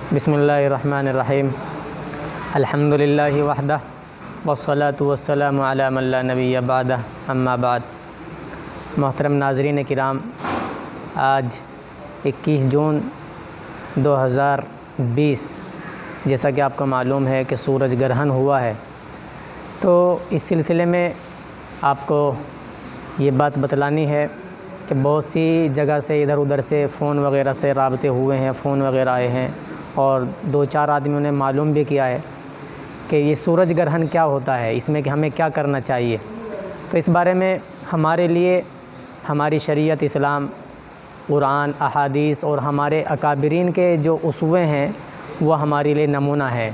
बिस्मिल्लाहिर्रहमानिर्रहीम अल्हम्दुलिल्लाहि वहदह वस्सलातु वस्सलामु अला मन ला नबिय्य बअदह अम्मा बाद। मोहतरम नाज़रीन किराम, आज 21 जून 2020 जैसा कि आपको मालूम है कि सूरज ग्रहण हुआ है, तो इस सिलसिले में आपको ये बात बतलानी है कि बहुत सी जगह से इधर उधर से फ़ोन वगैरह से राब्ते हुए हैं, फ़ोन वगैरह आए हैं और 2-4 आदमियों ने मालूम भी किया है कि ये सूरज ग्रहण क्या होता है, इसमें कि हमें क्या करना चाहिए। तो इस बारे में हमारे लिए हमारी शरीयत इस्लाम, कुरान, अहादीस और हमारे अकाबिरीन के जो उसूवे हैं वह हमारे लिए नमूना है।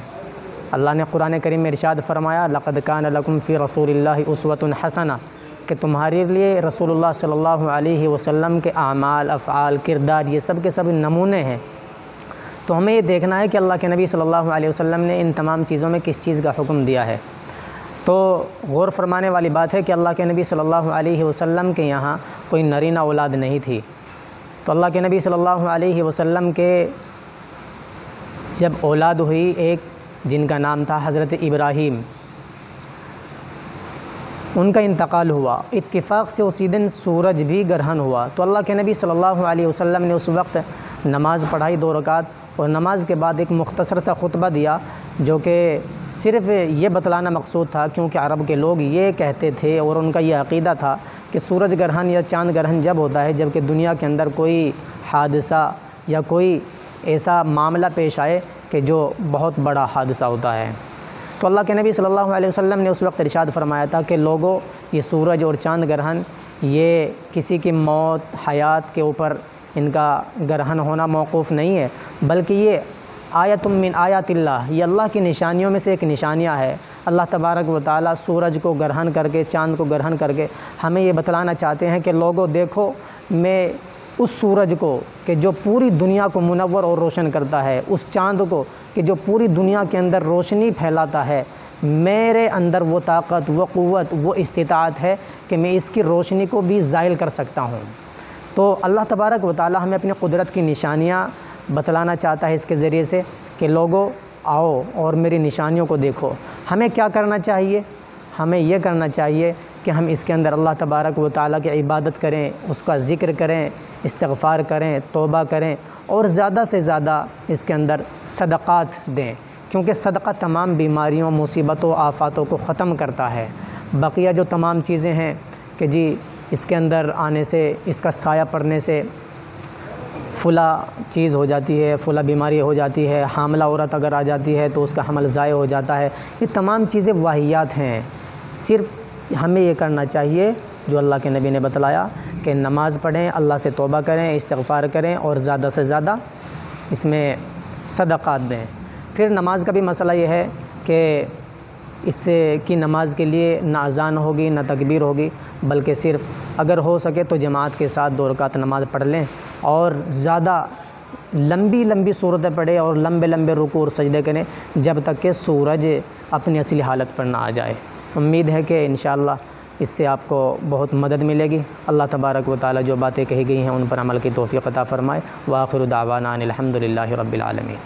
अल्लाह ने कुरान करीम में इरशाद फरमाया, लक़द कान लकुम फ़ी रसूलिल्लाहि उस्वतुन हसना, कि तुम्हारे लिए रसूलुल्लाह सल्लल्लाहु अलैहि वसल्लम के आमाल, अफ़आल, किरदार ये सब के सब नमूने हैं। तो हमें ये देखना है कि अल्लाह के नबी सल्लल्लाहु अलैहि वसल्लम ने इन तमाम चीज़ों में किस चीज़ का हुक्म दिया है। तो गौर फरमाने वाली बात है कि अल्लाह के नबी सल्लल्लाहु अलैहि वसल्लम के यहाँ कोई नरीना औलाद नहीं थी। तो अल्लाह के नबी सल्लल्लाहु अलैहि वसल्लम के जब औलाद हुई, एक जिनका नाम था हज़रत इब्राहीम, उनका इंतकाल हुआ। इत्तिफ़ाक़ से उसी दिन सूरज भी ग्रहण हुआ। तो अल्लाह के नबी सल्लल्लाहु अलैहि वसल्लम ने उस वक्त नमाज़ पढ़ाई 2 रकात, और नमाज के बाद एक मुख्तसर सा खुतबा दिया, जो कि सिर्फ़ ये बतलाना मकसूद था, क्योंकि अरब के लोग ये कहते थे और उनका ये अक़ीदा था कि सूरज ग्रहण या चाँद ग्रहण जब होता है जबकि दुनिया के अंदर कोई हादसा या कोई ऐसा मामला पेश आए कि जो बहुत बड़ा हादसा होता है। तो अल्लाह के नबी सल्लल्लाहु अलैहि वसल्लम ने उस वक्त इरशाद फरमाया था कि लोगों, ये सूरज और चाँद ग्रहण ये किसी की मौत, हयात के ऊपर इनका ग्रहण होना मौक़ूफ़ नहीं है, बल्कि ये आयतुम मिन आयातिल्लाह, ये अल्लाह की निशानियों में से एक निशानियाँ है। अल्लाह तबारक व तआला सूरज को ग्रहण करके, चाँद को ग्रहण करके हमें ये बतलाना चाहते हैं कि लोगों देखो, मैं उस सूरज को कि जो पूरी दुनिया को मुनव्वर और रोशन करता है, उस चाँद को कि जो पूरी दुनिया के अंदर रोशनी फैलाता है, मेरे अंदर वो ताकत, वो क़ुव्वत, वो इस्तिताअत है कि मैं इसकी रोशनी को भी ज़ाइल कर सकता हूँ। तो अल्लाह तबारक व तआला हमें अपनी कुदरत की निशानियाँ बतलाना चाहता है इसके ज़रिए से कि लोगों आओ और मेरी निशानियों को देखो। हमें क्या करना चाहिए? हमें यह करना चाहिए कि हम इसके अंदर अल्लाह तबारक व तआला की इबादत करें, उसका ज़िक्र करें, इस्तिग़फ़ार करें, तौबा करें और ज़्यादा से ज़्यादा इसके अंदर सदक़ात दें, क्योंकि सदक़ा तमाम बीमारियों, मुसीबतों, आफ़ातों को ख़त्म करता है। बक़िया जो तमाम चीज़ें हैं कि जी इसके अंदर आने से, इसका साया पड़ने से फ़ुला चीज़ हो जाती है, फ़ुला बीमारी हो जाती है, हामिला औरत अगर आ जाती है तो उसका हमल ज़ाय हो जाता है, ये तमाम चीज़ें वाहियात हैं। सिर्फ़ हमें ये करना चाहिए जो अल्लाह के नबी ने बतलाया कि नमाज़ पढ़ें, अल्लाह से तौबा करें, इस्तिग़फ़ार करें और ज़्यादा से ज़्यादा इसमें सदक़ात दें। फिर नमाज का भी मसला ये है कि इससे कि नमाज के लिए ना अज़ान होगी, ना तकबीर होगी, बल्कि सिर्फ़ अगर हो सके तो जमात के साथ 2 रकात नमाज़ पढ़ लें और ज़्यादा लंबी लंबी सूरतें पढ़ें और लंबे लंबे रुकू और सजदे करें जब तक कि सूरज अपनी असली हालत पर ना आ जाए। उम्मीद है कि इंशाअल्लाह इससे आपको बहुत मदद मिलेगी। अल्लाह तबारक व तआला जो बातें कही गई हैं उन पर अमल की तौफ़ीक़ अता फ़रमाए। व आख़िरु दावाना अनिल हम्दुलिल्लाहि रब्बिल आलमीन।